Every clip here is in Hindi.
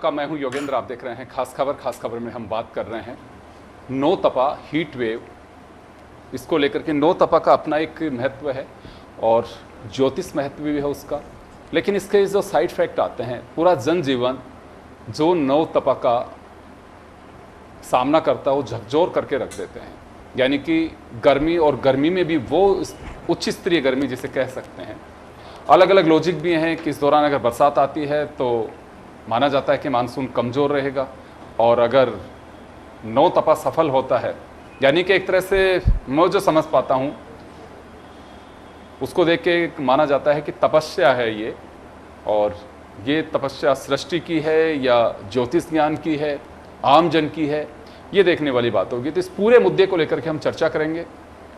नमस्कार, मैं हूं योगेंद्र। आप देख रहे हैं खास खबर में हम बात कर रहे हैं नौ तपा हीट वेव। इसको लेकर के नौ तपा का अपना एक महत्व है और ज्योतिष महत्व भी है उसका, लेकिन इसके जो साइड इफेक्ट आते हैं, पूरा जनजीवन जो नौ तपा का सामना करता है वो झकझोर करके रख देते हैं। यानी कि गर्मी, और गर्मी में भी वो उच्च स्तरीय गर्मी जिसे कह सकते हैं। अलग अलग लॉजिक भी हैं कि इस दौरान अगर बरसात आती है तो माना जाता है कि मानसून कमज़ोर रहेगा, और अगर नौ तपा सफल होता है, यानी कि एक तरह से मैं जो समझ पाता हूँ उसको देख के माना जाता है कि तपस्या है ये, और ये तपस्या सृष्टि की है या ज्योतिष ज्ञान की है, आम जन की है, ये देखने वाली बात होगी। तो इस पूरे मुद्दे को लेकर के हम चर्चा करेंगे।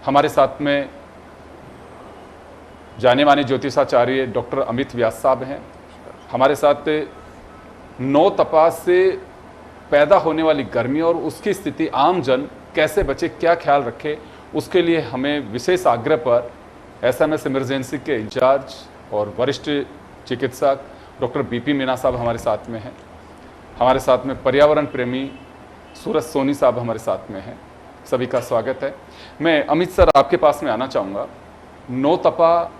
हमारे साथ में जाने माने ज्योतिषाचार्य डॉक्टर अमित व्यास साहब हैं। हमारे साथ नौ तपा से पैदा होने वाली गर्मी और उसकी स्थिति आम जन कैसे बचे, क्या ख्याल रखे, उसके लिए हमें विशेष आग्रह पर एसएमएस इमरजेंसी के इंचार्ज और वरिष्ठ चिकित्सक डॉक्टर बीपी मीना साहब हमारे साथ में हैं। हमारे साथ में पर्यावरण प्रेमी सूरज सोनी साहब हमारे साथ में हैं। सभी का स्वागत है। मैं अमित सर आपके पास में आना चाहूँगा। नौ तपा,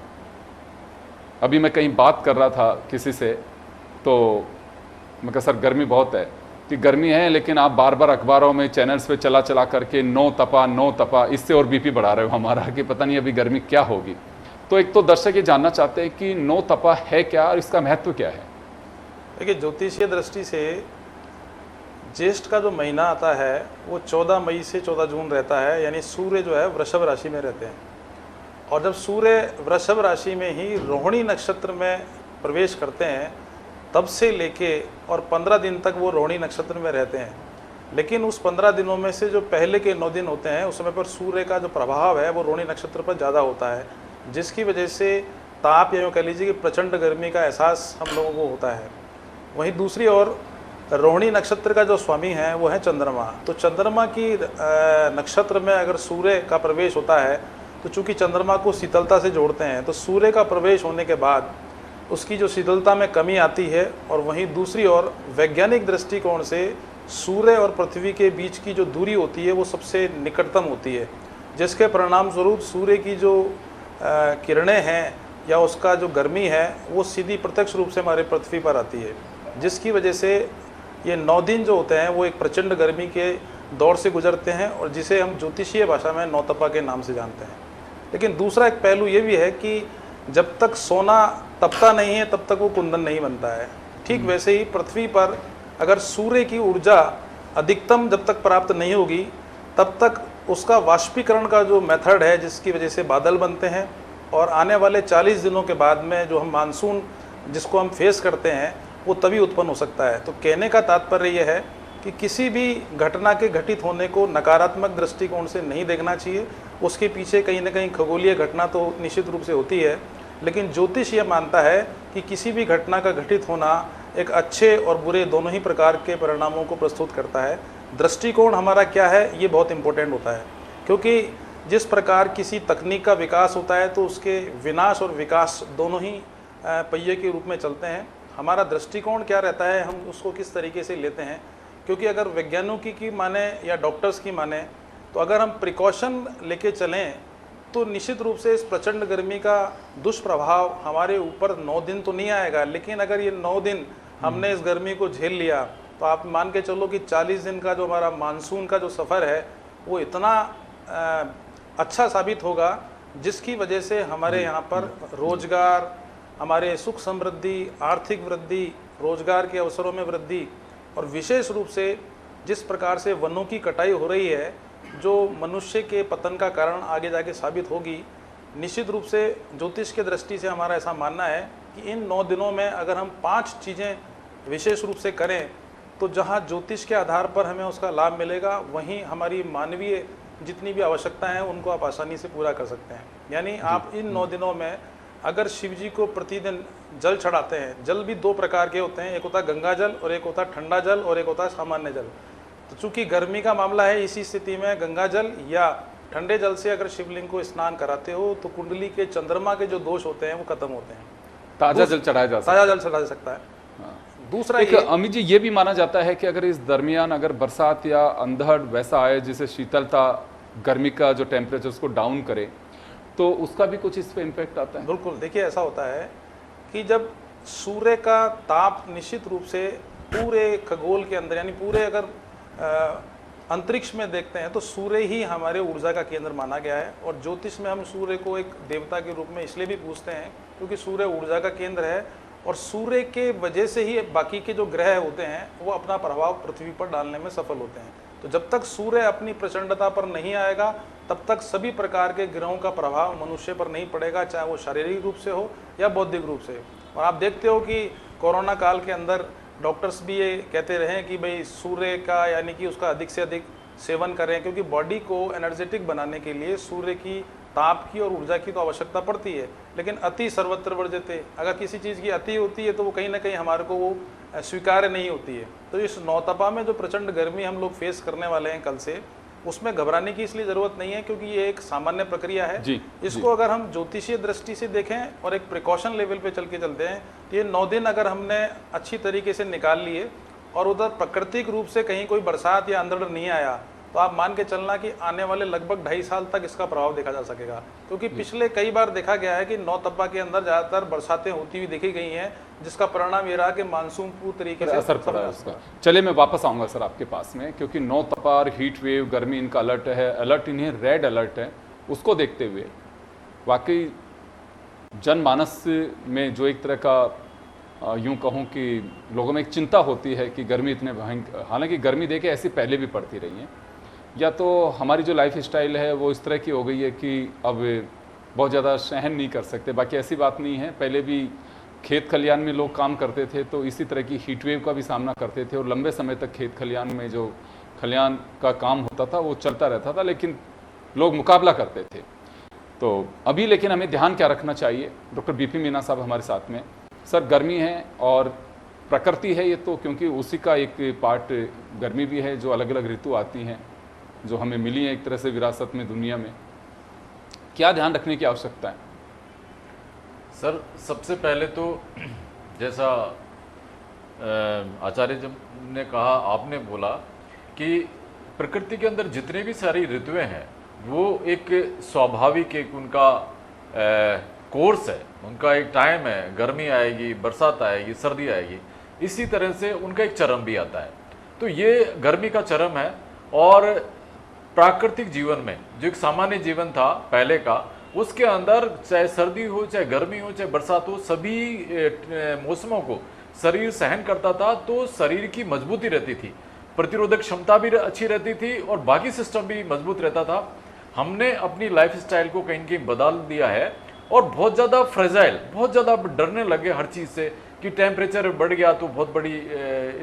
अभी मैं कहीं बात कर रहा था किसी से, तो मैं कहा सर गर्मी बहुत है, कि गर्मी है लेकिन आप बार बार अखबारों में चैनल्स पे चला करके नौ तपा, इससे और बीपी बढ़ा रहे हो हमारा, कि पता नहीं अभी गर्मी क्या होगी। तो एक तो दर्शक ये जानना चाहते हैं कि नौ तपा है क्या और इसका महत्व क्या है। देखिए, ज्योतिषीय दृष्टि से ज्येष्ठ का जो महीना आता है वो 14 मई से 14 जून रहता है, यानी सूर्य जो है वृषभ राशि में रहते हैं। और जब सूर्य वृषभ राशि में ही रोहिणी नक्षत्र में प्रवेश करते हैं, तब से लेके और 15 दिन तक वो रोहिणी नक्षत्र में रहते हैं। लेकिन उस 15 दिनों में से जो पहले के 9 दिन होते हैं, उस समय पर सूर्य का जो प्रभाव है वो रोहिणी नक्षत्र पर ज़्यादा होता है, जिसकी वजह से ताप या यूँ कह लीजिए कि प्रचंड गर्मी का एहसास हम लोगों को होता है। वहीं दूसरी ओर रोहिणी नक्षत्र का जो स्वामी है वो है चंद्रमा। तो चंद्रमा की नक्षत्र में अगर सूर्य का प्रवेश होता है तो चूंकि चंद्रमा को शीतलता से जोड़ते हैं, तो सूर्य का प्रवेश होने के बाद उसकी जो शीतलता में कमी आती है। और वहीं दूसरी ओर वैज्ञानिक दृष्टिकोण से सूर्य और पृथ्वी के बीच की जो दूरी होती है वो सबसे निकटतम होती है, जिसके परिणाम स्वरूप सूर्य की जो किरणें हैं या उसका जो गर्मी है वो सीधी प्रत्यक्ष रूप से हमारे पृथ्वी पर आती है, जिसकी वजह से ये 9 दिन जो होते हैं वो एक प्रचंड गर्मी के दौर से गुजरते हैं, और जिसे हम ज्योतिषीय भाषा में नौ तपा के नाम से जानते हैं। लेकिन दूसरा एक पहलू ये भी है कि जब तक सोना तपता नहीं है तब तक वो कुंदन नहीं बनता है। ठीक वैसे ही पृथ्वी पर अगर सूर्य की ऊर्जा अधिकतम जब तक प्राप्त नहीं होगी, तब तक उसका वाष्पीकरण का जो मेथड है, जिसकी वजह से बादल बनते हैं, और आने वाले 40 दिनों के बाद में जो हम मानसून जिसको हम फेस करते हैं वो तभी उत्पन्न हो सकता है। तो कहने का तात्पर्य यह है कि किसी भी घटना के घटित होने को नकारात्मक दृष्टिकोण से नहीं देखना चाहिए। उसके पीछे कहीं ना कहीं खगोलीय घटना तो निश्चित रूप से होती है, लेकिन ज्योतिष यह मानता है कि किसी भी घटना का घटित होना एक अच्छे और बुरे दोनों ही प्रकार के परिणामों को प्रस्तुत करता है। दृष्टिकोण हमारा क्या है ये बहुत इंपॉर्टेंट होता है, क्योंकि जिस प्रकार किसी तकनीक का विकास होता है तो उसके विनाश और विकास दोनों ही पहिए के रूप में चलते हैं। हमारा दृष्टिकोण क्या रहता है, हम उसको किस तरीके से लेते हैं। क्योंकि अगर वैज्ञानिकों की माने या डॉक्टर्स की माने, तो अगर हम प्रिकॉशन लेके चलें तो निश्चित रूप से इस प्रचंड गर्मी का दुष्प्रभाव हमारे ऊपर 9 दिन तो नहीं आएगा, लेकिन अगर ये 9 दिन हमने इस गर्मी को झेल लिया तो आप मान के चलो कि 40 दिन का जो हमारा मानसून का जो सफ़र है वो इतना अच्छा साबित होगा, जिसकी वजह से हमारे यहाँ पर रोजगार, हमारे सुख समृद्धि, आर्थिक वृद्धि, रोजगार के अवसरों में वृद्धि, और विशेष रूप से जिस प्रकार से वनों की कटाई हो रही है जो मनुष्य के पतन का कारण आगे जाके साबित होगी। निश्चित रूप से ज्योतिष के दृष्टि से हमारा ऐसा मानना है कि इन 9 दिनों में अगर हम 5 चीज़ें विशेष रूप से करें तो जहां ज्योतिष के आधार पर हमें उसका लाभ मिलेगा, वहीं हमारी मानवीय जितनी भी आवश्यकताएं हैं उनको आप आसानी से पूरा कर सकते हैं। यानी आप इन 9 दिनों में अगर शिव जी को प्रतिदिन जल चढ़ाते हैं, जल भी 2 प्रकार के होते हैं, एक होता है गंगा जल और एक होता है ठंडा जल और एक होता है सामान्य जल। तो चूंकि गर्मी का मामला है, इसी स्थिति में गंगा जल या ठंडे जल से अगर शिवलिंग को स्नान कराते हो तो कुंडली के चंद्रमा के जो दोष होते हैं वो खत्म होते हैं। ताज़ा जल चढ़ाया जा सकता है। ताज़ा जल चढ़ा जा सकता है। दूसरा एक ये अमित जी, ये भी माना जाता है कि अगर इस दरमियान अगर बरसात या अंधड़ वैसा आए जिसे शीतलता गर्मी का जो टेम्परेचर उसको डाउन करे, तो उसका भी कुछ इस पे इम्पैक्ट आता है। बिल्कुल, देखिए ऐसा होता है कि जब सूर्य का ताप निश्चित रूप से पूरे खगोल के अंदर, यानी पूरे अगर अंतरिक्ष में देखते हैं तो सूर्य ही हमारे ऊर्जा का केंद्र माना गया है। और ज्योतिष में हम सूर्य को एक देवता के रूप में इसलिए भी पूछते हैं क्योंकि सूर्य ऊर्जा का केंद्र है, और सूर्य के वजह से ही बाकी के जो ग्रह होते हैं वो अपना प्रभाव पृथ्वी पर डालने में सफल होते हैं। तो जब तक सूर्य अपनी प्रचंडता पर नहीं आएगा तब तक सभी प्रकार के ग्रहों का प्रभाव मनुष्य पर नहीं पड़ेगा, चाहे वो शारीरिक रूप से हो या बौद्धिक रूप से। और आप देखते हो कि कोरोना काल के अंदर डॉक्टर्स भी ये कहते रहे हैं कि भाई सूर्य का, यानी कि उसका अधिक से अधिक सेवन करें, क्योंकि बॉडी को एनर्जेटिक बनाने के लिए सूर्य की ताप की और ऊर्जा की तो आवश्यकता पड़ती है। लेकिन अति सर्वत्र वर्जते, अगर किसी चीज़ की अति होती है तो वो कहीं ना कहीं हमारे को वो स्वीकार्य नहीं होती है। तो इस नौतपा में जो प्रचंड गर्मी हम लोग फेस करने वाले हैं कल से, उसमें घबराने की इसलिए ज़रूरत नहीं है क्योंकि ये एक सामान्य प्रक्रिया है। इसको अगर हम ज्योतिषीय दृष्टि से देखें और एक प्रिकॉशन लेवल पे चल के चलते हैं तो ये 9 दिन अगर हमने अच्छी तरीके से निकाल लिए और उधर प्राकृतिक रूप से कहीं कोई बरसात या अंधड़ नहीं आया, तो आप मान के चलना कि आने वाले लगभग 2.5 साल तक इसका प्रभाव देखा जा सकेगा। क्योंकि पिछले कई बार देखा गया है कि नौतपा के अंदर ज़्यादातर बरसातें होती हुई देखी गई हैं, जिसका परिणाम ये रहा कि मानसून पूरी तरीके से असर पड़ा है उसका। चलिए मैं वापस आऊंगा सर आपके पास में, क्योंकि नौतपा और हीट वेव गर्मी इनका अलर्ट है, अलर्ट इन्हें रेड अलर्ट है। उसको देखते हुए वाकई जनमानस में जो एक तरह का यूं कहूं कि लोगों में एक चिंता होती है कि गर्मी इतने भयंकर, हालांकि गर्मी देखे ऐसी पहले भी पड़ती रही है, या तो हमारी जो लाइफ स्टाइल है वो इस तरह की हो गई है कि अब बहुत ज़्यादा सहन नहीं कर सकते। बाकी ऐसी बात नहीं है, पहले भी खेत खलियान में लोग काम करते थे तो इसी तरह की हीट वेव का भी सामना करते थे, और लंबे समय तक खेत खलियान में जो खलियान का काम होता था वो चलता रहता था, लेकिन लोग मुकाबला करते थे। तो अभी लेकिन हमें ध्यान क्या रखना चाहिए? डॉक्टर बीपी मीना साहब हमारे साथ में। सर गर्मी है और प्रकृति है ये, तो क्योंकि उसी का एक पार्ट गर्मी भी है, जो अलग अलग ऋतु आती हैं जो हमें मिली हैं एक तरह से विरासत में दुनिया में, क्या ध्यान रखने की आवश्यकता है? सर सबसे पहले तो जैसा आचार्य जब ने कहा, आपने बोला कि प्रकृति के अंदर जितने भी सारी ऋतुएं हैं वो एक स्वाभाविक एक उनका कोर्स है, उनका एक टाइम है। गर्मी आएगी, बरसात आएगी, सर्दी आएगी, इसी तरह से उनका एक चरम भी आता है। तो ये गर्मी का चरम है। और प्राकृतिक जीवन में जो एक सामान्य जीवन था पहले का, उसके अंदर चाहे सर्दी हो, चाहे गर्मी हो, चाहे बरसात हो, सभी मौसमों को शरीर सहन करता था। तो शरीर की मजबूती रहती थी, प्रतिरोधक क्षमता भी अच्छी रहती थी और बाकी सिस्टम भी मजबूत रहता था। हमने अपनी लाइफ स्टाइल को कहीं न कहीं बदल दिया है और बहुत ज़्यादा फ्रेजाइल, बहुत ज़्यादा डरने लगे हर चीज़ से कि टेम्परेचर बढ़ गया तो बहुत बड़ी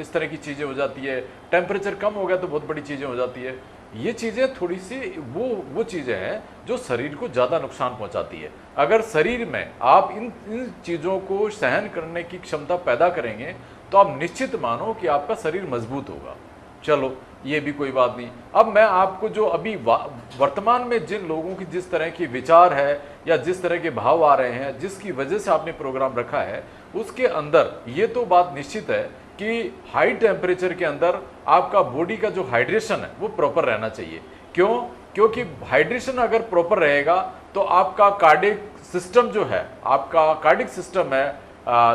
इस तरह की चीज़ें हो जाती है, टेम्परेचर कम हो गया तो बहुत बड़ी चीज़ें हो जाती है। ये चीज़ें थोड़ी सी वो चीज़ें हैं जो शरीर को ज़्यादा नुकसान पहुंचाती है। अगर शरीर में आप इन चीज़ों को सहन करने की क्षमता पैदा करेंगे तो आप निश्चित मानो कि आपका शरीर मजबूत होगा। चलो ये भी कोई बात नहीं। अब मैं आपको जो अभी वर्तमान में जिन लोगों की जिस तरह की विचार है या जिस तरह के भाव आ रहे हैं, जिसकी वजह से आपने प्रोग्राम रखा है, उसके अंदर ये तो बात निश्चित है कि हाई टेम्परेचर के अंदर आपका बॉडी का जो हाइड्रेशन है वो प्रॉपर रहना चाहिए। क्यों? क्योंकि हाइड्रेशन अगर प्रॉपर रहेगा तो आपका कार्डिक सिस्टम जो है, आपका कार्डिक सिस्टम है,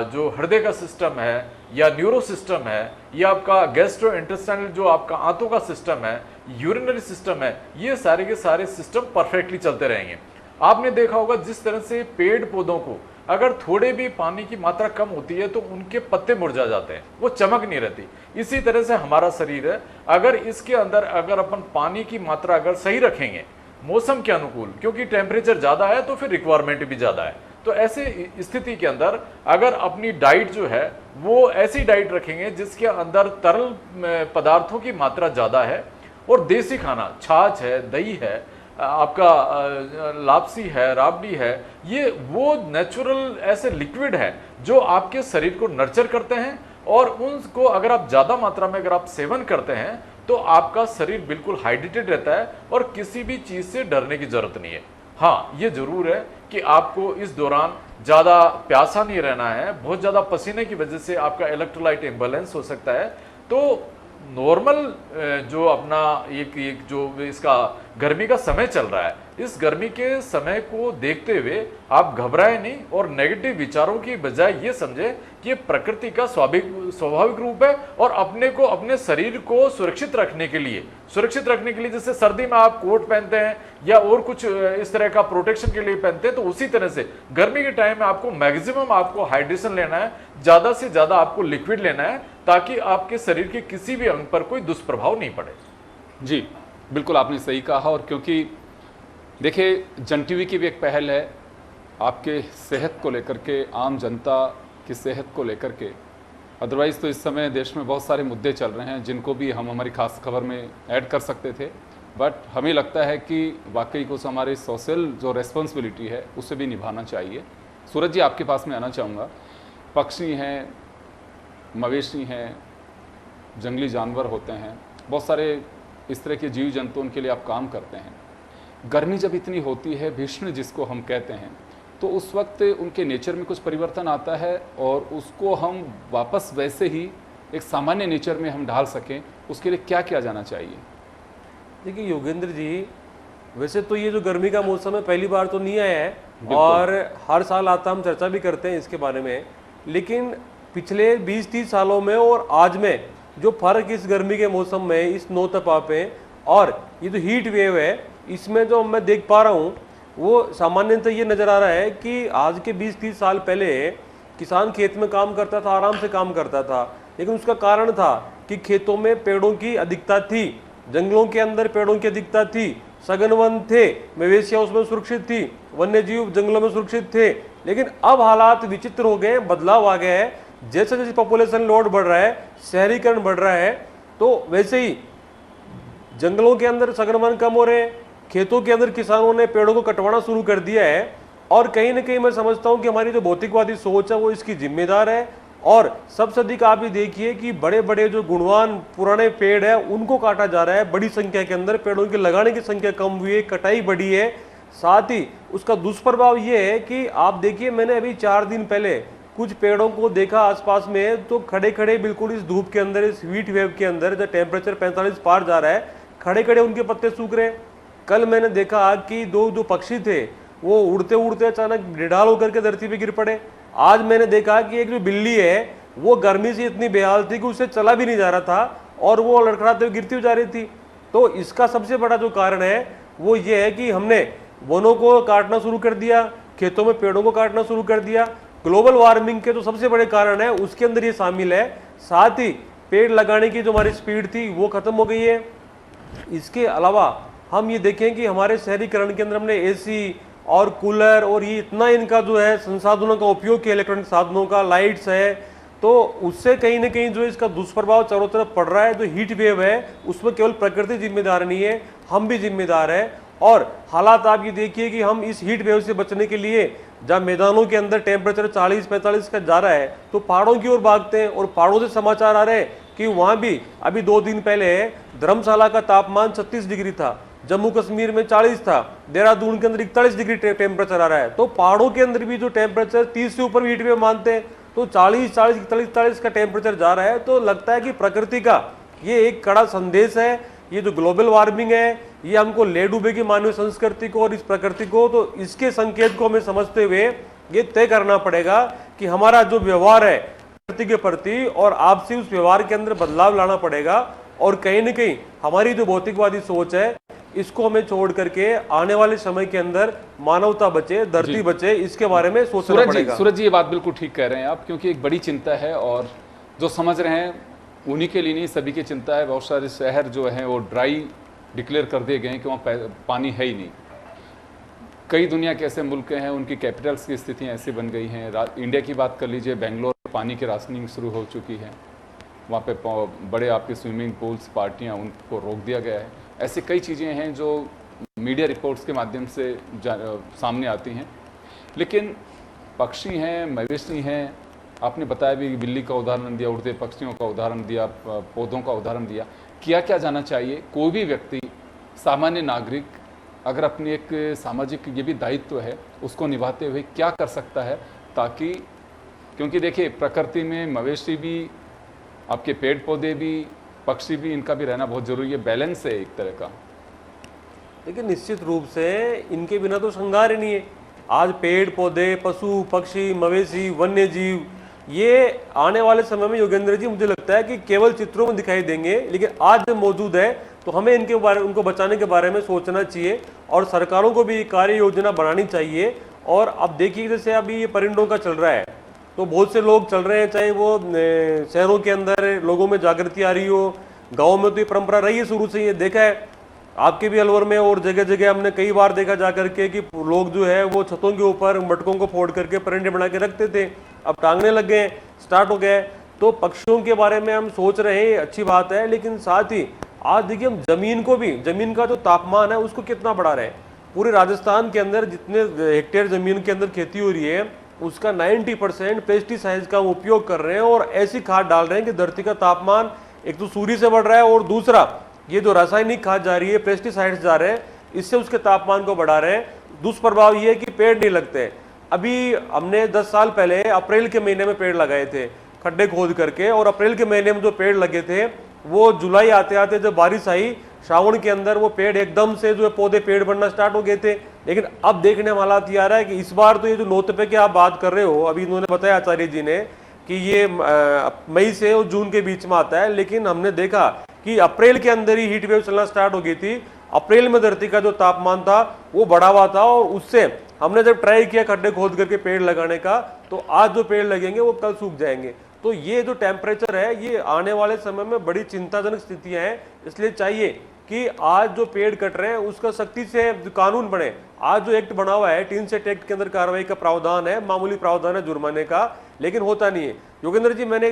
जो हृदय का सिस्टम है या न्यूरो सिस्टम है, या आपका गैस्ट्रो इंटेस्टाइनल जो आपका आंतों का सिस्टम है, यूरिनरी सिस्टम है, ये सारे के सारे सिस्टम परफेक्टली चलते रहेंगे। आपने देखा होगा जिस तरह से पेड़ पौधों को अगर थोड़े भी पानी की मात्रा कम होती है तो उनके पत्ते मुरझा जाते हैं, वो चमक नहीं रहती। इसी तरह से हमारा शरीर है, अगर इसके अंदर अगर अपन पानी की मात्रा अगर सही रखेंगे मौसम के अनुकूल, क्योंकि टेम्परेचर ज़्यादा है तो फिर रिक्वायरमेंट भी ज़्यादा है, तो ऐसे स्थिति के अंदर अगर अपनी डाइट जो है वो ऐसी डाइट रखेंगे जिसके अंदर तरल पदार्थों की मात्रा ज़्यादा है और देसी खाना, छाछ है, दही है, आपका लापसी है, राबड़ी है, ये वो नेचुरल ऐसे लिक्विड है जो आपके शरीर को नर्चर करते हैं और उनको अगर आप ज़्यादा मात्रा में अगर आप सेवन करते हैं तो आपका शरीर बिल्कुल हाइड्रेटेड रहता है और किसी भी चीज़ से डरने की ज़रूरत नहीं है। हाँ, ये जरूर है कि आपको इस दौरान ज़्यादा प्यासा नहीं रहना है। बहुत ज़्यादा पसीने की वजह से आपका इलेक्ट्रोलाइट इम्बैलेंस हो सकता है। तो नॉर्मल जो अपना एक जो इसका गर्मी का समय चल रहा है, इस गर्मी के समय को देखते हुए आप घबराए नहीं और नेगेटिव विचारों की बजाय ये समझे कि ये प्रकृति का स्वाभाविक रूप है और अपने को, अपने शरीर को सुरक्षित रखने के लिए जैसे सर्दी में आप कोट पहनते हैं या और कुछ इस तरह का प्रोटेक्शन के लिए पहनते हैं, तो उसी तरह से गर्मी के टाइम में आपको मैक्सिमम आपको हाइड्रेशन लेना है, ज़्यादा से ज़्यादा आपको लिक्विड लेना है, ताकि आपके शरीर के किसी भी अंग पर कोई दुष्प्रभाव नहीं पड़े। जी बिल्कुल, आपने सही कहा। और क्योंकि देखिए, जन टीवी की भी एक पहल है आपके सेहत को लेकर के, आम जनता की सेहत को लेकर के। अदरवाइज़ तो इस समय देश में बहुत सारे मुद्दे चल रहे हैं जिनको भी हम हमारी खास खबर में ऐड कर सकते थे, बट हमें लगता है कि वाकई कुछ हमारी सोशल जो रेस्पॉन्सिबिलिटी है उसे भी निभाना चाहिए। सूरज जी, आपके पास में आना चाहूँगा। पक्षी हैं, मवेशी हैं, जंगली जानवर होते हैं, बहुत सारे इस तरह के जीव जंतु, उनके लिए आप काम करते हैं। गर्मी जब इतनी होती है, भीषण जिसको हम कहते हैं, तो उस वक्त उनके नेचर में कुछ परिवर्तन आता है और उसको हम वापस वैसे ही एक सामान्य नेचर में हम ढाल सकें, उसके लिए क्या किया जाना चाहिए? देखिए योगेंद्र जी, वैसे तो ये जो गर्मी का मौसम है पहली बार तो नहीं आया है और हर साल आता, हम चर्चा भी करते हैं इसके बारे में, लेकिन पिछले 20-30 सालों में और आज में जो फर्क इस गर्मी के मौसम में, इस नौतपा पे और ये जो हीट वेव है, इसमें जो मैं देख पा रहा हूँ वो सामान्यतः ये नज़र आ रहा है कि आज के 20-30 साल पहले किसान खेत में काम करता था, आराम से काम करता था, लेकिन उसका कारण था कि खेतों में पेड़ों की अधिकता थी, जंगलों के अंदर पेड़ों की अधिकता थी, सघन वन थे, मवेशियां उसमें सुरक्षित थी, वन्य जीव जंगलों में सुरक्षित थे। लेकिन अब हालात विचित्र हो गए, बदलाव आ गया है। जैसे जैसे पॉपुलेशन लोड बढ़ रहा है, शहरीकरण बढ़ रहा है, तो वैसे ही जंगलों के अंदर सघन वन कम हो रहे हैं, खेतों के अंदर किसानों ने पेड़ों को कटवाना शुरू कर दिया है। और कहीं ना कहीं मैं समझता हूं कि हमारी जो भौतिकवादी सोच है वो इसकी जिम्मेदार है। और सबसे अधिक आप ये देखिए कि बड़े बड़े जो गुणवान पुराने पेड़ है उनको काटा जा रहा है बड़ी संख्या के अंदर, पेड़ों की लगाने की संख्या कम हुई है, कटाई बढ़ी है। साथ ही उसका दुष्प्रभाव ये है कि आप देखिए, मैंने अभी 4 दिन पहले कुछ पेड़ों को देखा आसपास में, तो खड़े खड़े बिल्कुल इस धूप के अंदर, इस हीट वेव के अंदर, जब टेम्परेचर 45 पार जा रहा है, खड़े खड़े उनके पत्ते सूख रहे। कल मैंने देखा कि दो जो पक्षी थे वो उड़ते उड़ते अचानक निढाल होकर के धरती पे गिर पड़े। आज मैंने देखा कि एक जो बिल्ली है वो गर्मी से इतनी बेहाल थी कि उससे चला भी नहीं जा रहा था और वो लड़खड़ाते हुए गिरती हुई जा रही थी। तो इसका सबसे बड़ा जो कारण है वो ये है कि हमने वनों को काटना शुरू कर दिया, खेतों में पेड़ों को काटना शुरू कर दिया। ग्लोबल वार्मिंग के जो सबसे बड़े कारण है उसके अंदर ये शामिल है। साथ ही पेड़ लगाने की जो हमारी स्पीड थी वो खत्म हो गई है। इसके अलावा हम ये देखें कि हमारे शहरीकरण के अंदर हमने एसी और कूलर और ये इतना इनका जो है संसाधनों का उपयोग किया, इलेक्ट्रॉनिक साधनों का, लाइट्स है, तो उससे कहीं ना कहीं जो इसका दुष्प्रभाव चारों तरफ पड़ रहा है। जो हीट वेव है उसमें केवल प्रकृति जिम्मेदार नहीं है, हम भी जिम्मेदार है। और हालात आप ये देखिए कि हम इस हीट वेव से बचने के लिए जहाँ मैदानों के अंदर टेम्परेचर 40-45 का जा रहा है तो पहाड़ों की ओर भागते हैं, और पहाड़ों से समाचार आ रहे हैं कि वहाँ भी अभी 2 दिन पहले धर्मशाला का तापमान 36 डिग्री था, जम्मू कश्मीर में 40 था, देहरादून के अंदर 41 डिग्री टेम्परेचर आ रहा है। तो पहाड़ों के अंदर भी जो टेम्परेचर 30 से ऊपर हीट वेव मानते हैं, तो 40 का टेम्परेचर जा रहा है। तो लगता है कि प्रकृति का ये एक कड़ा संदेश है। ये जो ग्लोबल वार्मिंग है ये हमको ले डूबेगी मानवीय संस्कृति को और इस प्रकृति को। तो इसके संकेत को हमें समझते हुए ये तय करना पड़ेगा कि हमारा जो व्यवहार है प्रकृति के प्रति और आपसी उस व्यवहार के अंदर बदलाव लाना पड़ेगा। और कहीं न कहीं हमारी जो भौतिकवादी सोच है इसको हमें छोड़ करके आने वाले समय के अंदर मानवता बचे, धरती बचे, इसके बारे में सोचना पड़ेगा। सूरज जी, ये बात बिल्कुल ठीक कह रहे हैं आप, क्योंकि एक बड़ी चिंता है और जो समझ रहे हैं उन्हीं के लिए नहीं, सभी की चिंता है। बहुत सारे शहर जो हैं वो ड्राई डिक्लेयर कर दिए गए हैं कि वहाँ पानी है ही नहीं। कई दुनिया के ऐसे मुल्क हैं उनकी कैपिटल्स की स्थितियाँ ऐसी बन गई हैं। इंडिया की बात कर लीजिए, बेंगलोर पानी की राशनिंग शुरू हो चुकी है, वहाँ पे बड़े आपके स्विमिंग पूल्स, पार्टियाँ, उनको रोक दिया गया है। ऐसी कई चीज़ें हैं जो मीडिया रिपोर्ट्स के माध्यम से सामने आती हैं। लेकिन पक्षी हैं, मवेशी हैं, आपने बताया भी, बिल्ली का उदाहरण दिया, उड़ते पक्षियों का उदाहरण दिया, पौधों का उदाहरण दिया। क्या क्या जाना चाहिए कोई भी व्यक्ति, सामान्य नागरिक, अगर अपनी एक सामाजिक ये भी दायित्व है उसको निभाते हुए क्या कर सकता है, ताकि, क्योंकि देखिए प्रकृति में मवेशी भी, आपके पेड़ पौधे भी, पक्षी भी, इनका भी रहना बहुत जरूरी है, बैलेंस है एक तरह का। लेकिन निश्चित रूप से इनके बिना तो श्रृंगार ही नहीं है। आज पेड़ पौधे, पशु पक्षी, मवेशी, वन्य जीव, ये आने वाले समय में योगेंद्र जी मुझे लगता है कि केवल चित्रों में दिखाई देंगे, लेकिन आज जो मौजूद है तो हमें इनके बारे, उनको बचाने के बारे में सोचना चाहिए और सरकारों को भी कार्य योजना बनानी चाहिए। और अब देखिए जैसे अभी ये परिंदों का चल रहा है, तो बहुत से लोग चल रहे हैं, चाहे वो शहरों के अंदर लोगों में जागृति आ रही हो, गाँव में तो ये परंपरा रही है शुरू से, ये देखा है आपके भी अलवर में और जगह जगह हमने कई बार देखा जा करके कि लोग जो है वो छतों के ऊपर मटकों को फोड़ करके परिंदे बना के रखते थे, अब टांगने लग गए, स्टार्ट हो गए। तो पक्षियों के बारे में हम सोच रहे हैं, अच्छी बात है, लेकिन साथ ही आज देखिए हम जमीन को भी, जमीन का जो तापमान है उसको कितना बढ़ा रहे हैं। पूरे राजस्थान के अंदर जितने हेक्टेयर जमीन के अंदर खेती हो रही है उसका 90% पेस्टिसाइड्स का उपयोग कर रहे हैं और ऐसी खाद डाल रहे हैं कि धरती का तापमान एक तो सूर्य से बढ़ रहा है और दूसरा ये जो रासायनिक खाद जा रही है, पेस्टिसाइड्स जा रहे हैं, इससे उसके तापमान को बढ़ा रहे हैं। दुष्प्रभाव ये है कि पेड़ नहीं लगते। अभी हमने 10 साल पहले अप्रैल के महीने में पेड़ लगाए थे खड्डे खोद करके, और अप्रैल के महीने में जो पेड़ लगे थे वो जुलाई आते आते जब बारिश आई श्रावण के अंदर वो पेड़ एकदम से जो है पौधे पेड़ बनना स्टार्ट हो गए थे। लेकिन अब देखने में हालात ये आ रहा है कि इस बार तो ये जो नौतपे की आप बात कर रहे हो, अभी इन्होंने बताया आचार्य जी ने कि ये मई से और जून के बीच में आता है, लेकिन हमने देखा कि अप्रैल के अंदर ही हीट वेव चलना स्टार्ट हो गई थी। अप्रैल में धरती का जो तापमान था वो बढ़ा हुआ था और उससे हमने जब ट्राई किया खड्डे खोद करके पेड़ लगाने का, तो आज जो पेड़ लगेंगे वो कल सूख जाएंगे। तो ये जो टेम्परेचर है ये आने वाले समय में बड़ी चिंताजनक स्थितियां हैं। इसलिए चाहिए कि आज जो पेड़ कट रहे हैं उसका सख्ती से कानून बने। आज जो एक्ट बना हुआ है, टीन सेट एक्ट के अंदर कार्रवाई का प्रावधान है, मामूली प्रावधान है जुर्माने का, लेकिन होता नहीं है। योगेंद्र जी, मैंने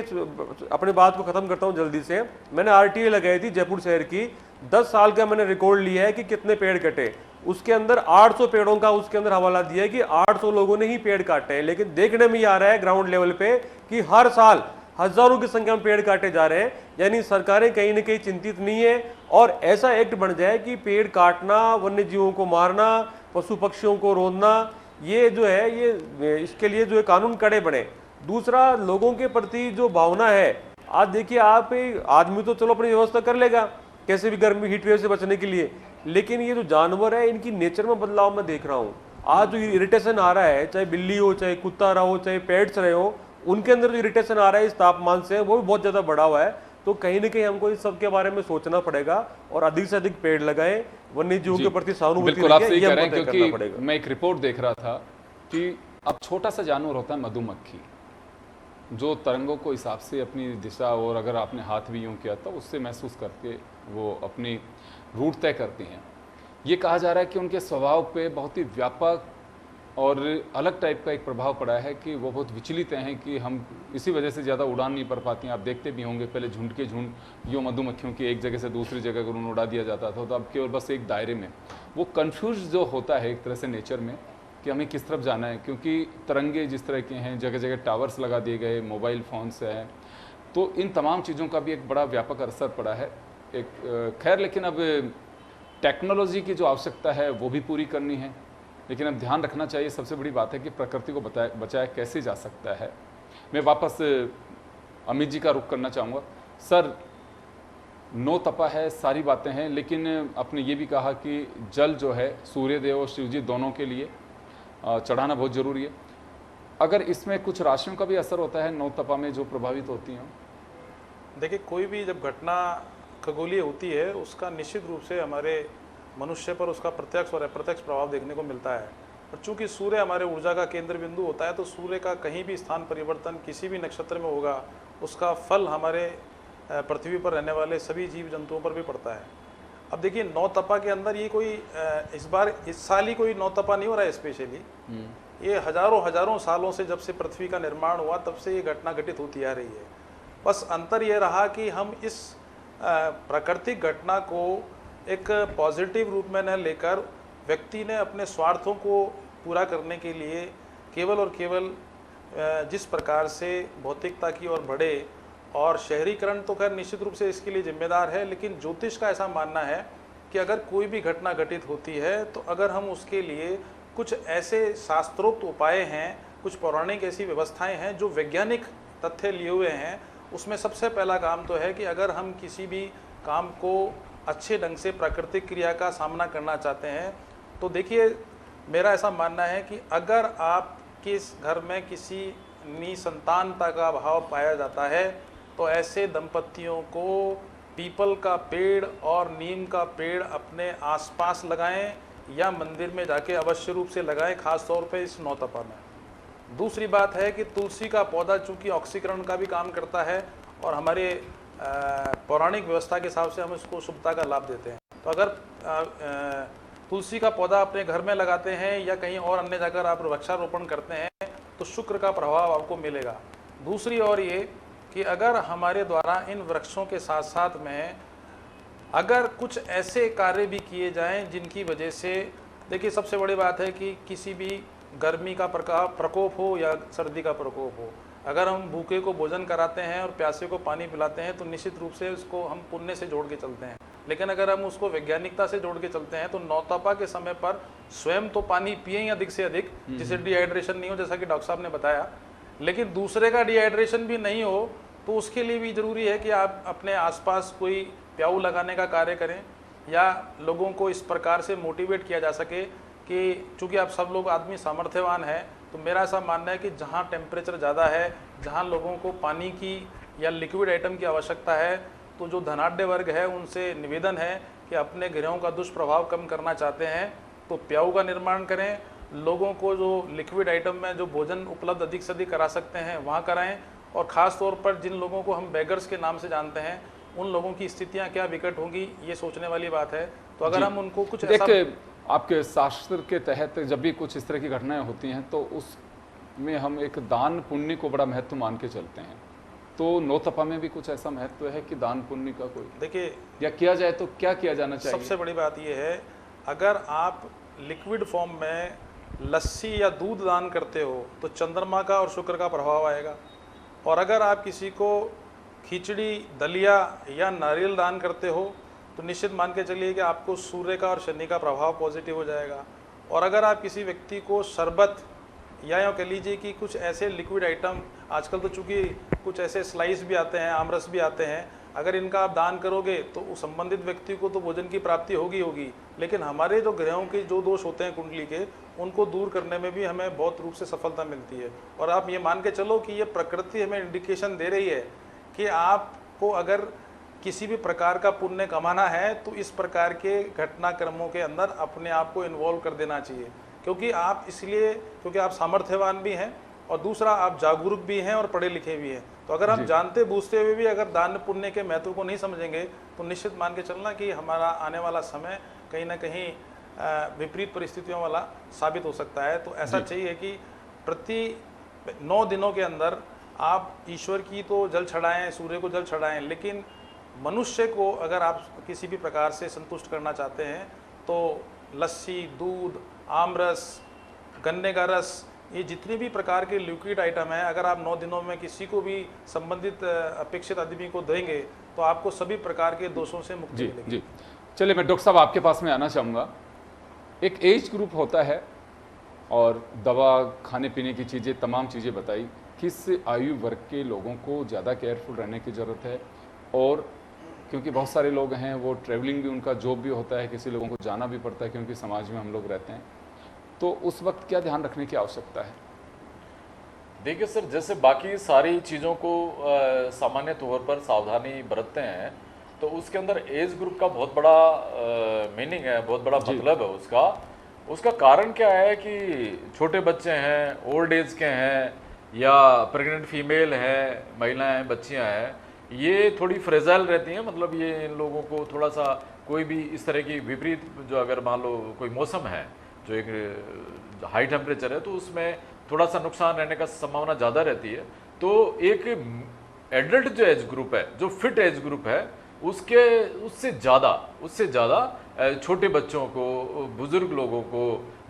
अपनी बात को खत्म करता हूं जल्दी से। मैंने आरटीए लगाई थी जयपुर शहर की, 10 साल का मैंने रिकॉर्ड लिया है कि कितने पेड़ कटे। उसके अंदर 800 पेड़ों का उसके अंदर हवाला दिया है कि 800 लोगों ने ही पेड़ काटे हैं। लेकिन देखने में ये आ रहा है ग्राउंड लेवल पे कि हर साल हजारों की संख्या में पेड़ काटे जा रहे हैं। यानी सरकारें कहीं ना कहीं चिंतित नहीं है और ऐसा एक्ट बन जाए कि पेड़ काटना, वन्य जीवों को मारना, पशु पक्षियों को रोदना, ये जो है ये इसके लिए जो है कानून कड़े बने। दूसरा, लोगों के प्रति जो भावना है, आज देखिए आप, आदमी तो चलो अपनी व्यवस्था कर लेगा कैसे भी गर्मी हीट वेव से बचने के लिए, लेकिन ये जो जानवर है इनकी नेचर में बदलाव मैं देख रहा हूँ। आज जो इरिटेशन आ रहा है, चाहे बिल्ली हो, चाहे कुत्ता रहा हो, चाहे पेट्स रहे हो, उनके अंदर जो इरिटेशन आ रहा है इस तापमान से वो भी बहुत ज्यादा बढ़ा हुआ है। तो कहीं ना कहीं हमको इस सब के बारे में सोचना पड़ेगा और अधिक से अधिक पेड़ लगाएं, वन्य जीवों के प्रति सहानुभूति बिल्कुल आप सही कह रहे हैं, करना क्योंकि पड़ेगा। मैं एक रिपोर्ट देख रहा था कि अब छोटा सा जानवर होता है मधुमक्खी, जो तरंगों को हिसाब से अपनी दिशा, और अगर आपने हाथ भी यूं किया तो उससे महसूस करके वो अपनी रूट तय करती हैं। ये कहा जा रहा है कि उनके स्वभाव पे बहुत ही व्यापक और अलग टाइप का एक प्रभाव पड़ा है कि वो बहुत विचलित हैं, कि हम इसी वजह से ज़्यादा उड़ान नहीं भर पाती हैं। आप देखते भी होंगे पहले झुंड के झुंड यो मधुमक्खियों की एक जगह से दूसरी जगह अगर उन्हें उड़ा दिया जाता था, तो अब केवल बस एक दायरे में। वो कन्फ्यूज जो होता है एक तरह से नेचर में कि हमें किस तरफ जाना है, क्योंकि तरंगे जिस तरह के हैं, जगह जगह टावर्स लगा दिए गए, मोबाइल फ़ोन्स हैं, तो इन तमाम चीज़ों का भी एक बड़ा व्यापक असर पड़ा है। एक खैर, लेकिन अब टेक्नोलॉजी की जो आवश्यकता है वो भी पूरी करनी है, लेकिन अब ध्यान रखना चाहिए। सबसे बड़ी बात है कि प्रकृति को बचाया कैसे जा सकता है। मैं वापस अमित जी का रुख करना चाहूँगा। सर, नौ तपा है, सारी बातें हैं, लेकिन आपने ये भी कहा कि जल जो है सूर्यदेव और शिव जी दोनों के लिए चढ़ाना बहुत ज़रूरी है। अगर इसमें कुछ राशियों का भी असर होता है नौ तपा में जो प्रभावित होती हैं? देखिए, कोई भी जब घटना खगोलीय होती है उसका निश्चित रूप से हमारे मनुष्य पर उसका प्रत्यक्ष और अप्रत्यक्ष प्रभाव देखने को मिलता है। और चूंकि सूर्य हमारे ऊर्जा का केंद्र बिंदु होता है, तो सूर्य का कहीं भी स्थान परिवर्तन किसी भी नक्षत्र में होगा, उसका फल हमारे पृथ्वी पर रहने वाले सभी जीव जंतुओं पर भी पड़ता है। अब देखिए, नौ तपा के अंदर ये कोई इस साल ही कोई नौ तपा नहीं हो रहा है स्पेशली। ये हजारों सालों से, जब से पृथ्वी का निर्माण हुआ तब से ये घटना घटित होती आ रही है। बस अंतर ये रहा कि हम इस प्राकृतिक घटना को एक पॉजिटिव रूप में न लेकर व्यक्ति ने अपने स्वार्थों को पूरा करने के लिए केवल और केवल जिस प्रकार से भौतिकता की ओर बढ़े, और शहरीकरण तो खैर निश्चित रूप से इसके लिए जिम्मेदार है, लेकिन ज्योतिष का ऐसा मानना है कि अगर कोई भी घटना घटित होती है तो अगर हम उसके लिए कुछ ऐसे शास्त्रोक्त उपाय हैं, कुछ पौराणिक ऐसी व्यवस्थाएं हैं जो वैज्ञानिक तथ्य लिए हुए हैं, उसमें सबसे पहला काम तो है कि अगर हम किसी भी काम को अच्छे ढंग से प्राकृतिक क्रिया का सामना करना चाहते हैं तो देखिए, मेरा ऐसा मानना है कि अगर आपके घर में किसी निसंतानता का अभाव पाया जाता है तो ऐसे दंपतियों को पीपल का पेड़ और नीम का पेड़ अपने आसपास लगाएं या मंदिर में जाके अवश्य रूप से लगाएं, खास तौर पे इस नौतपा में। दूसरी बात है कि तुलसी का पौधा चूंकि ऑक्सीकरण का भी काम करता है और हमारे पौराणिक व्यवस्था के हिसाब से हम इसको शुभता का लाभ देते हैं, तो अगर तुलसी का पौधा अपने घर में लगाते हैं या कहीं और अन्य जगह आप वृक्षारोपण करते हैं तो शुक्र का प्रभाव आपको मिलेगा। दूसरी ओर ये कि अगर हमारे द्वारा इन वृक्षों के साथ साथ में अगर कुछ ऐसे कार्य भी किए जाएं जिनकी वजह से, देखिए सबसे बड़ी बात है कि किसी भी गर्मी का प्रकोप हो या सर्दी का प्रकोप हो, अगर हम भूखे को भोजन कराते हैं और प्यासे को पानी पिलाते हैं तो निश्चित रूप से उसको हम पुण्य से जोड़ के चलते हैं। लेकिन अगर हम उसको वैज्ञानिकता से जोड़ के चलते हैं तो नौतपा के समय पर स्वयं तो पानी पिए अधिक से अधिक, जिससे डिहाइड्रेशन नहीं हो, जैसा कि डॉक्टर साहब ने बताया, लेकिन दूसरे का डिहाइड्रेशन भी नहीं हो तो उसके लिए भी ज़रूरी है कि आप अपने आसपास कोई प्याऊ लगाने का कार्य करें या लोगों को इस प्रकार से मोटिवेट किया जा सके कि चूँकि आप सब लोग आदमी सामर्थ्यवान हैं, तो मेरा ऐसा मानना है कि जहाँ टेम्परेचर ज़्यादा है, जहाँ लोगों को पानी की या लिक्विड आइटम की आवश्यकता है, तो जो धनाढ्य वर्ग है उनसे निवेदन है कि अपने ग्रहों का दुष्प्रभाव कम करना चाहते हैं तो प्याऊ का निर्माण करें, लोगों को जो लिक्विड आइटम में जो भोजन उपलब्ध अधिक से अधिक करा सकते हैं वहाँ कराएं, और ख़ास तौर पर जिन लोगों को हम बेगर्स के नाम से जानते हैं उन लोगों की स्थितियाँ क्या विकट होंगी, ये सोचने वाली बात है। तो अगर हम उनको कुछ देखिए, आपके शास्त्र के तहत जब भी कुछ इस तरह की घटनाएं होती हैं तो उसमें हम एक दान पुण्य को बड़ा महत्व मान के चलते हैं, तो नौतपा में भी कुछ ऐसा महत्व है कि दान पुण्य का कोई, देखिए, या किया जाए तो क्या किया जाना चाहिए? सबसे बड़ी बात यह है, अगर आप लिक्विड फॉर्म में लस्सी या दूध दान करते हो तो चंद्रमा का और शुक्र का प्रभाव आएगा, और अगर आप किसी को खिचड़ी, दलिया या नारियल दान करते हो तो निश्चित मान के चलिए कि आपको सूर्य का और शनि का प्रभाव पॉजिटिव हो जाएगा। और अगर आप किसी व्यक्ति को शरबत या यूँ कह लीजिए कि कुछ ऐसे लिक्विड आइटम, आजकल तो चूँकि कुछ ऐसे स्लाइस भी आते हैं, आमरस भी आते हैं, अगर इनका आप दान करोगे तो उस संबंधित व्यक्ति को तो भोजन की प्राप्ति होगी, लेकिन हमारे जो ग्रहों के जो दोष होते हैं कुंडली के, उनको दूर करने में भी हमें बहुत रूप से सफलता मिलती है। और आप ये मान के चलो कि ये प्रकृति हमें इंडिकेशन दे रही है कि आपको अगर किसी भी प्रकार का पुण्य कमाना है तो इस प्रकार के घटनाक्रमों के अंदर अपने आप को इन्वॉल्व कर देना चाहिए, क्योंकि आप इसलिए, क्योंकि आप सामर्थ्यवान भी हैं और दूसरा आप जागरूक भी हैं और पढ़े लिखे भी हैं। तो अगर हम जानते बूझते हुए भी अगर दान पुण्य के महत्व को नहीं समझेंगे तो निश्चित मान के चलना कि हमारा आने वाला समय कहीं ना कहीं विपरीत परिस्थितियों वाला साबित हो सकता है। तो ऐसा चाहिए कि प्रति 9 दिनों के अंदर आप ईश्वर की तो जल चढ़ाएं, सूर्य को जल चढ़ाएं, लेकिन मनुष्य को अगर आप किसी भी प्रकार से संतुष्ट करना चाहते हैं तो लस्सी, दूध, आमरस, गन्ने का रस, ये जितने भी प्रकार के लिक्विड आइटम हैं, अगर आप 9 दिनों में किसी को भी संबंधित अपेक्षित आदमी को देंगे तो आपको सभी प्रकार के दोषों से मुक्ति मिलेगी। जी, चलिए मैं डॉक्टर साहब आपके पास में आना चाहूँगा। एक एज ग्रुप होता है और दवा, खाने पीने की चीज़ें, तमाम चीज़ें बताई, किस आयु वर्ग के लोगों को ज़्यादा केयरफुल रहने की ज़रूरत है, और क्योंकि बहुत सारे लोग हैं वो ट्रैवलिंग भी, उनका जॉब भी होता है, किसी लोगों को जाना भी पड़ता है क्योंकि समाज में हम लोग रहते हैं, तो उस वक्त क्या ध्यान रखने की आवश्यकता है? देखिए सर, जैसे बाकी सारी चीज़ों को सामान्य तौर पर सावधानी बरतते हैं, तो उसके अंदर एज ग्रुप का बहुत बड़ा मीनिंग है, बहुत बड़ा मतलब है उसका कारण क्या है कि छोटे बच्चे हैं, ओल्ड एज के हैं, या प्रेग्नेंट फीमेल है, महिलाएं, बच्चियां हैं, ये थोड़ी फ्रेजाइल रहती हैं। मतलब ये इन लोगों को थोड़ा सा कोई भी इस तरह की विपरीत, जो अगर मान लो कोई मौसम है जो एक हाई टेम्परेचर है, तो उसमें थोड़ा सा नुकसान रहने का संभावना ज़्यादा रहती है। तो एक एडल्ट जो एज ग्रुप है, जो फिट एज ग्रुप है, उससे ज़्यादा छोटे बच्चों को, बुजुर्ग लोगों को,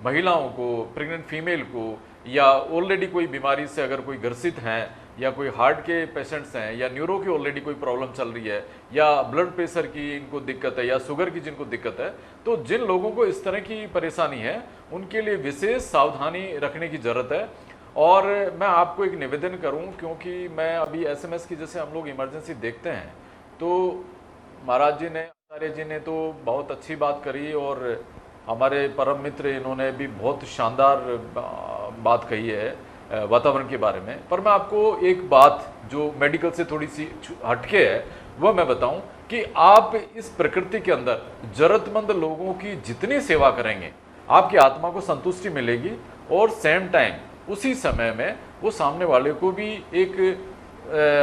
महिलाओं को, प्रेग्नेंट फीमेल को, या ऑलरेडी कोई बीमारी से अगर कोई ग्रसित हैं, या कोई हार्ट के पेशेंट्स हैं या न्यूरो की ऑलरेडी कोई प्रॉब्लम चल रही है या ब्लड प्रेशर की इनको दिक्कत है या शुगर की जिनको दिक्कत है, तो जिन लोगों को इस तरह की परेशानी है उनके लिए विशेष सावधानी रखने की ज़रूरत है। और मैं आपको एक निवेदन करूं, क्योंकि मैं अभी एसएमएस की जैसे हम लोग इमरजेंसी देखते हैं तो महाराज जी ने, आचार्य जी ने तो बहुत अच्छी बात करी और हमारे परम मित्र इन्होंने भी बहुत शानदार बात कही है वातावरण के बारे में। पर मैं आपको एक बात जो मेडिकल से थोड़ी सी हटके है वह मैं बताऊं कि आप इस प्रकृति के अंदर जरूरतमंद लोगों की जितनी सेवा करेंगे आपकी आत्मा को संतुष्टि मिलेगी और सेम टाइम उसी समय में वो सामने वाले को भी एक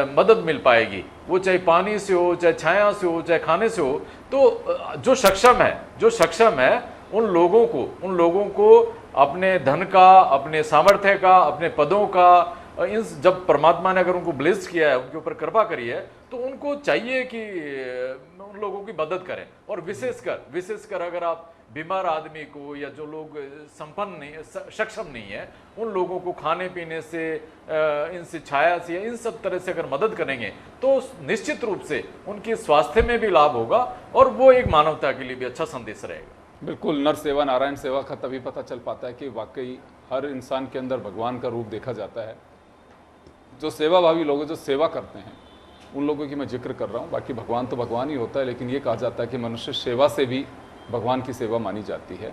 मदद मिल पाएगी, वो चाहे पानी से हो, चाहे छाया से हो, चाहे खाने से हो। तो जो सक्षम है उन लोगों को अपने धन का, अपने सामर्थ्य का, अपने पदों का, इन जब परमात्मा ने अगर उनको ब्लेस किया है, उनके ऊपर कृपा करी है, तो उनको चाहिए कि उन लोगों की मदद करें। और विशेषकर अगर आप बीमार आदमी को या जो लोग संपन्न नहीं, सक्षम नहीं है, उन लोगों को खाने पीने से, इनसे छाया से, इन सब तरह से अगर मदद करेंगे तो निश्चित रूप से उनके स्वास्थ्य में भी लाभ होगा और वो एक मानवता के लिए भी अच्छा संदेश रहेगा। बिल्कुल, नर सेवा नारायण सेवा का तभी पता चल पाता है कि वाकई हर इंसान के अंदर भगवान का रूप देखा जाता है। जो सेवाभावी लोग जो सेवा करते हैं उन लोगों की मैं जिक्र कर रहा हूँ। बाकी भगवान तो भगवान ही होता है, लेकिन ये कहा जाता है कि मनुष्य सेवा से भी भगवान की सेवा मानी जाती है,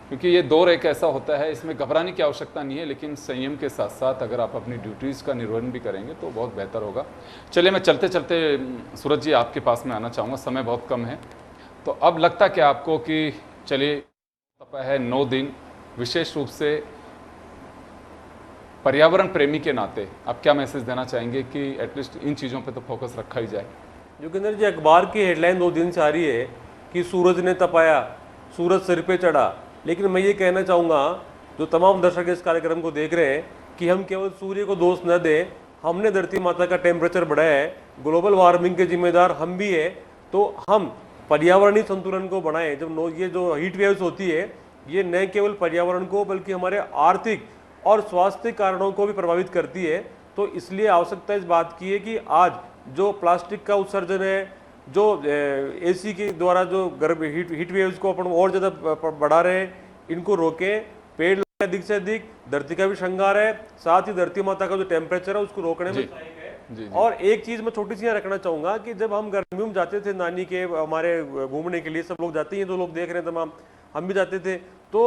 क्योंकि ये दौर एक ऐसा होता है, इसमें घबराने की आवश्यकता नहीं है, लेकिन संयम के साथ साथ अगर आप अपनी ड्यूटीज़ का निर्वहन भी करेंगे तो बहुत बेहतर होगा। चलिए, मैं चलते चलते सूरज जी आपके पास में आना चाहूँगा, समय बहुत कम है। तो अब लगता क्या आपको कि चलिए तप है 9 दिन, विशेष रूप से पर्यावरण प्रेमी के नाते आप क्या मैसेज देना चाहेंगे कि एटलीस्ट इन चीज़ों पे तो फोकस रखा ही जाए? योगेंद्र जी, अखबार की हेडलाइन 2 दिन से आ रही है कि सूरज ने तपाया, सूरज सिर पे चढ़ा, लेकिन मैं ये कहना चाहूँगा जो तमाम दर्शक इस कार्यक्रम को देख रहे हैं कि हम केवल सूर्य को दोष न दें। हमने धरती माता का टेम्परेचर बढ़ाया है, ग्लोबल वार्मिंग के जिम्मेदार हम भी है, तो हम पर्यावरणीय संतुलन को बढ़ाएं। जब ये जो हीट वेव्स होती है ये न केवल पर्यावरण को बल्कि हमारे आर्थिक और स्वास्थ्य कारणों को भी प्रभावित करती है। तो इसलिए आवश्यकता इस बात की है कि आज जो प्लास्टिक का उत्सर्जन है, जो एसी के द्वारा जो गर्म हीट वेव्स को अपन और ज़्यादा बढ़ा रहे हैं, इनको रोकें। पेड़ लगाएं अधिक से अधिक, धरती का भी श्रृंगार है, साथ ही धरती माता का जो टेम्परेचर है उसको रोकने में सहायक है। और एक चीज़ मैं छोटी सी यहाँ रखना चाहूँगा कि जब हम गर्मियों में जाते थे नानी के, हमारे घूमने के लिए सब लोग जाते हैं, जो लोग देख रहे हैं तमाम, हम भी जाते थे, तो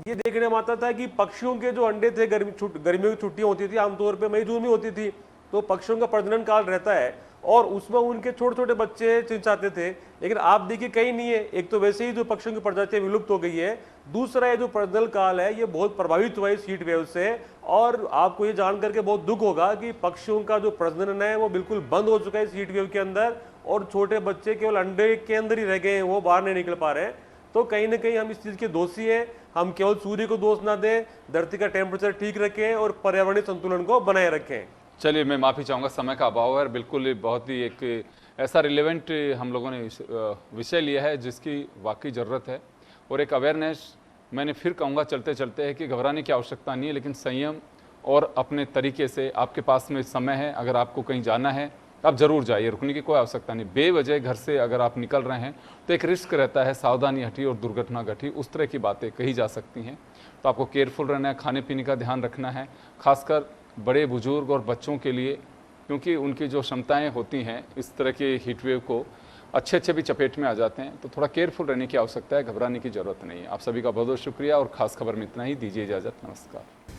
ये देखने में आता था कि पक्षियों के जो अंडे थे, गर्मियों की छुट्टियां होती थी, आमतौर पे मई जून में होती थी, तो पक्षियों का प्रजनन काल रहता है और उसमें उनके छोटे छोटे बच्चे चिंचाते थे। लेकिन आप देखिए कहीं नहीं है। एक तो वैसे ही जो पक्षियों की प्रजातियां विलुप्त हो गई है, दूसरा ये जो प्रजनन काल है ये बहुत प्रभावित हुआ है इस हीट वेव से। और आपको ये जान करके बहुत दुख होगा कि पक्षियों का जो प्रजनन है वो बिल्कुल बंद हो चुका है इस हीट वेव के अंदर, और छोटे बच्चे केवल अंडे के अंदर ही रह गए हैं, वो बाहर नहीं निकल पा रहे हैं। तो कहीं ना कहीं हम इस चीज़ के दोषी हैं। हम केवल सूर्य को दोष ना दें, धरती का टेम्परेचर ठीक रखें और पर्यावरणीय संतुलन को बनाए रखें। चलिए, मैं माफ़ी चाहूँगा, समय का अभाव है। बिल्कुल बहुत ही एक ऐसा रिलेवेंट हम लोगों ने विषय लिया है जिसकी वाकई ज़रूरत है, और एक अवेयरनेस मैंने फिर कहूँगा चलते चलते है कि घबराने की आवश्यकता नहीं है, लेकिन संयम और अपने तरीके से आपके पास में समय है, अगर आपको कहीं जाना है आप ज़रूर जाइए, रुकने की कोई आवश्यकता नहीं। बेवजह घर से अगर आप निकल रहे हैं तो एक रिस्क रहता है, सावधानी हटी और दुर्घटना घटी, उस तरह की बातें कही जा सकती हैं। तो आपको केयरफुल रहना है, खाने पीने का ध्यान रखना है, खासकर बड़े बुजुर्ग और बच्चों के लिए, क्योंकि उनकी जो क्षमताएं होती हैं इस तरह के हीट वेव को अच्छे भी चपेट में आ जाते हैं। तो थोड़ा केयरफुल रहने की आवश्यकता है, घबराने की ज़रूरत नहीं है। आप सभी का बहुत बहुत शुक्रिया, और खास खबर में इतना ही। दीजिए इजाज़त, नमस्कार।